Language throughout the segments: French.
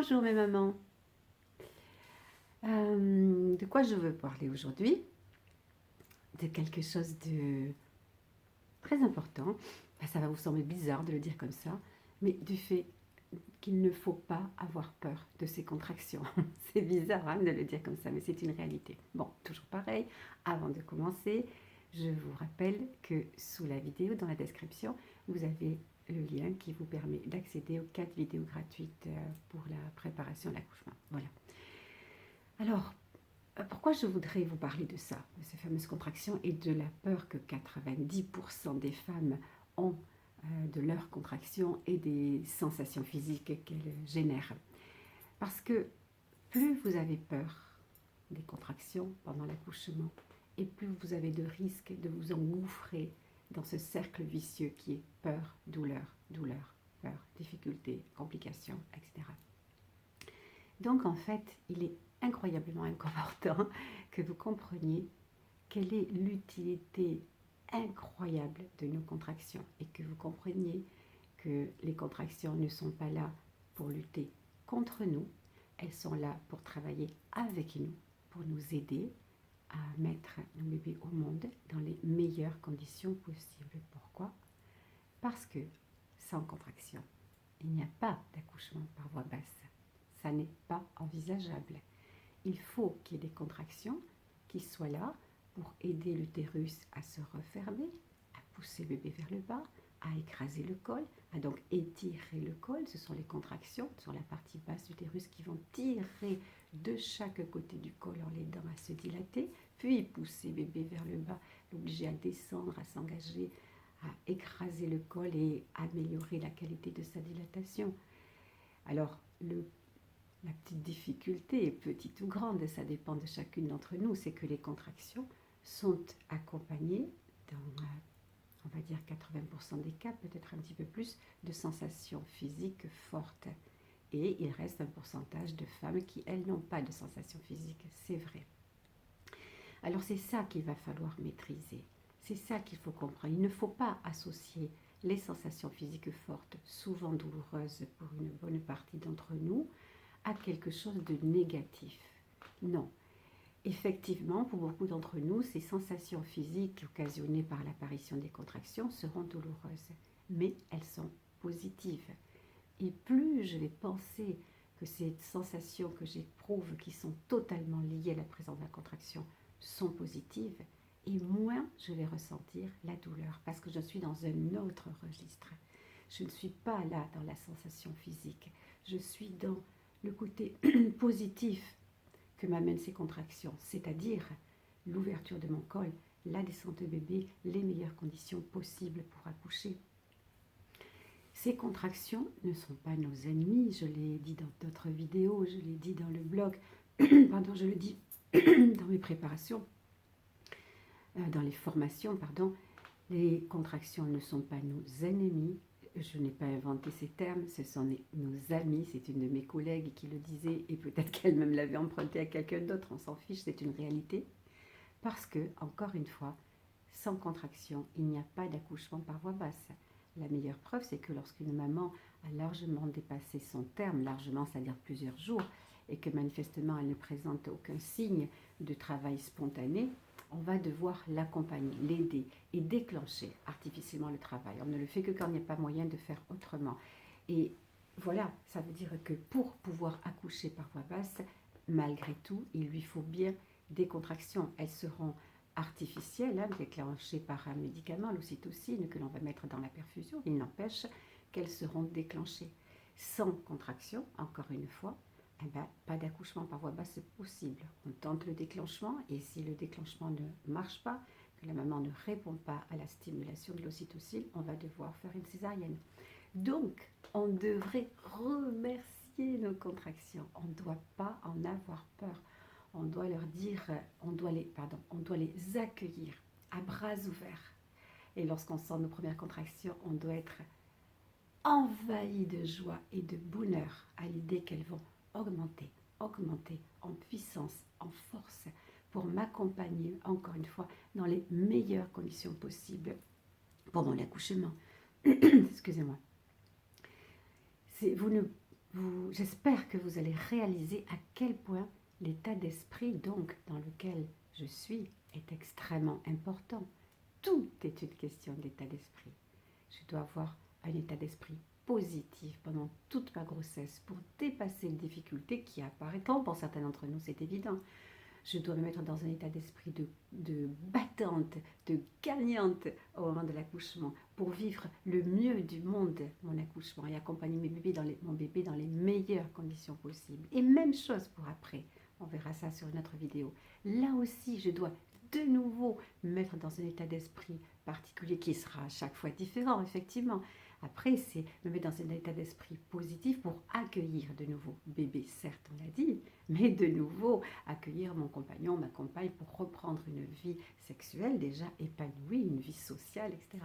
Bonjour mes mamans. De quoi je veux parler aujourd'hui? De quelque chose de très important. Ça va vous sembler bizarre de le dire comme ça, mais du fait qu'il ne faut pas avoir peur de ces contractions. C'est bizarre hein, de le dire comme ça, mais c'est une réalité. Bon, toujours pareil, avant de commencer, je vous rappelle que sous la vidéo, dans la description, vous avez le lien qui vous permet d'accéder aux 4 vidéos gratuites pour la préparation à l'accouchement. Voilà. Alors, pourquoi je voudrais vous parler de ça, de ces fameuses contractions et de la peur que 90% des femmes ont de leurs contractions et des sensations physiques qu'elles génèrent. Parce que plus vous avez peur des contractions pendant l'accouchement et plus vous avez de risques de vous engouffrer dans ce cercle vicieux qui est peur, douleur, douleur, peur, difficulté, complications, etc. Donc en fait, il est incroyablement important que vous compreniez quelle est l'utilité incroyable de nos contractions et que vous compreniez que les contractions ne sont pas là pour lutter contre nous, elles sont là pour travailler avec nous, pour nous aider à mettre nos bébés au monde dans les meilleures conditions possibles. Pourquoi? Parce que sans contraction, il n'y a pas d'accouchement par voie basse. Ça n'est pas envisageable. Il faut qu'il y ait des contractions qui soient là pour aider l'utérus à se refermer, à pousser le bébé vers le bas, à écraser le col, à donc étirer le col. Ce sont les contractions sur la partie basse de l'utérus qui vont tirer de chaque côté du col en l'aidant à se dilater, puis pousser bébé vers le bas, l'obliger à descendre, à s'engager, à écraser le col et améliorer la qualité de sa dilatation. Alors, la petite difficulté, petite ou grande, ça dépend de chacune d'entre nous, c'est que les contractions sont accompagnées dans, on va dire 80% des cas, peut-être un petit peu plus, de sensations physiques fortes. Et il reste un pourcentage de femmes qui, elles, n'ont pas de sensations physiques, c'est vrai. Alors c'est ça qu'il va falloir maîtriser, c'est ça qu'il faut comprendre. Il ne faut pas associer les sensations physiques fortes, souvent douloureuses pour une bonne partie d'entre nous, à quelque chose de négatif. Non. Effectivement, pour beaucoup d'entre nous, ces sensations physiques occasionnées par l'apparition des contractions seront douloureuses, mais elles sont positives. Et plus je vais penser que ces sensations que j'éprouve, qui sont totalement liées à la présence de la contraction, sont positives, et moins je vais ressentir la douleur, parce que je suis dans un autre registre. Je ne suis pas là dans la sensation physique, je suis dans le côté positif que m'amènent ces contractions, c'est-à-dire l'ouverture de mon col, la descente de bébé, les meilleures conditions possibles pour accoucher. Ces contractions ne sont pas nos ennemis, je l'ai dit dans d'autres vidéos, je l'ai dit dans le blog, pardon, je le dis dans mes préparations, dans les formations, pardon. Les contractions ne sont pas nos ennemis. Je n'ai pas inventé ces termes, ce sont nos amis. C'est une de mes collègues qui le disait et peut-être qu'elle-même l'avait emprunté à quelqu'un d'autre, on s'en fiche, c'est une réalité. Parce que, encore une fois, sans contraction, il n'y a pas d'accouchement par voie basse. La meilleure preuve, c'est que lorsqu'une maman a largement dépassé son terme, largement, c'est-à-dire plusieurs jours, et que manifestement elle ne présente aucun signe de travail spontané, on va devoir l'accompagner, l'aider et déclencher artificiellement le travail. On ne le fait que quand il n'y a pas moyen de faire autrement. Et voilà, ça veut dire que pour pouvoir accoucher par voie basse, malgré tout, il lui faut bien des contractions. Elles seront artificielles, hein, déclenchées par un médicament, l'ocytocine, que l'on va mettre dans la perfusion. Il n'empêche qu'elles seront déclenchées. Sans contraction, encore une fois, eh ben, pas d'accouchement par voie basse possible. On tente le déclenchement et si le déclenchement ne marche pas, que la maman ne répond pas à la stimulation de l'ocytocine, on va devoir faire une césarienne. Donc, on devrait remercier nos contractions. On ne doit pas en avoir peur. On doit leur dire, on doit les accueillir à bras ouverts. Et lorsqu'on sent nos premières contractions, on doit être envahi de joie et de bonheur à l'idée qu'elles vont augmenter en puissance, en force, pour m'accompagner, encore une fois, dans les meilleures conditions possibles pour mon accouchement. Excusez-moi. Vous j'espère que vous allez réaliser à quel point l'état d'esprit donc dans lequel je suis est extrêmement important. Tout est une question d'état d'esprit. Je dois avoir un état d'esprit positif pendant toute ma grossesse pour dépasser les difficultés qui apparaîtront pour certains d'entre nous, c'est évident. Je dois me mettre dans un état d'esprit de battante, de gagnante au moment de l'accouchement pour vivre le mieux du monde, mon accouchement, et accompagner mon bébé dans les meilleures conditions possibles. Et même chose pour après. On verra ça sur une autre vidéo. Là aussi, je dois de nouveau me mettre dans un état d'esprit particulier qui sera à chaque fois différent, effectivement. Après, c'est me mettre dans un état d'esprit positif pour accueillir de nouveaux bébés, certes, on l'a dit, mais de nouveau accueillir mon compagnon, ma compagne pour reprendre une vie sexuelle déjà épanouie, une vie sociale, etc.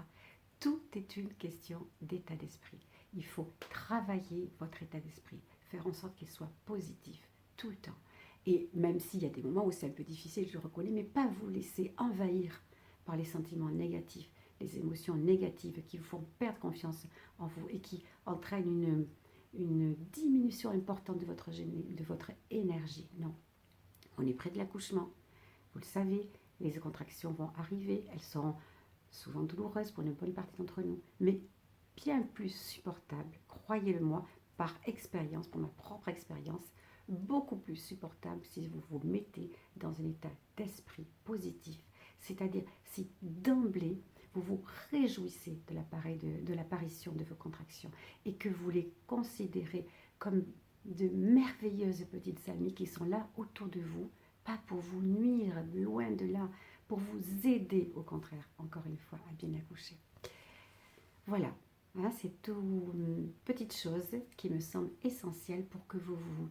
Tout est une question d'état d'esprit. Il faut travailler votre état d'esprit, faire en sorte qu'il soit positif tout le temps. Et même s'il y a des moments où c'est un peu difficile, je le reconnais, mais pas vous laisser envahir par les sentiments négatifs, les émotions négatives qui vous font perdre confiance en vous et qui entraînent une diminution importante de votre énergie. Non, on est près de l'accouchement. Vous le savez, les contractions vont arriver, elles seront souvent douloureuses pour une bonne partie d'entre nous, mais bien plus supportables, croyez-le-moi, par expérience, pour ma propre expérience, beaucoup plus supportable si vous vous mettez dans un état d'esprit positif, c'est-à-dire si d'emblée vous vous réjouissez de l'apparition de vos contractions et que vous les considérez comme de merveilleuses petites amies qui sont là autour de vous, pas pour vous nuire, loin de là, pour vous aider au contraire, encore une fois, à bien accoucher. Voilà, voilà, c'est tout petites choses qui me semblent essentielles pour que vous vous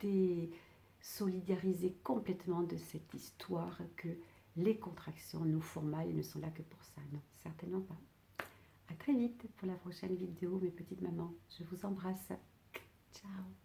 désolidarisez complètement de cette histoire que les contractions nous font mal et ne sont là que pour ça. Non, certainement pas. À très vite pour la prochaine vidéo, mes petites mamans. Je vous embrasse. Ciao.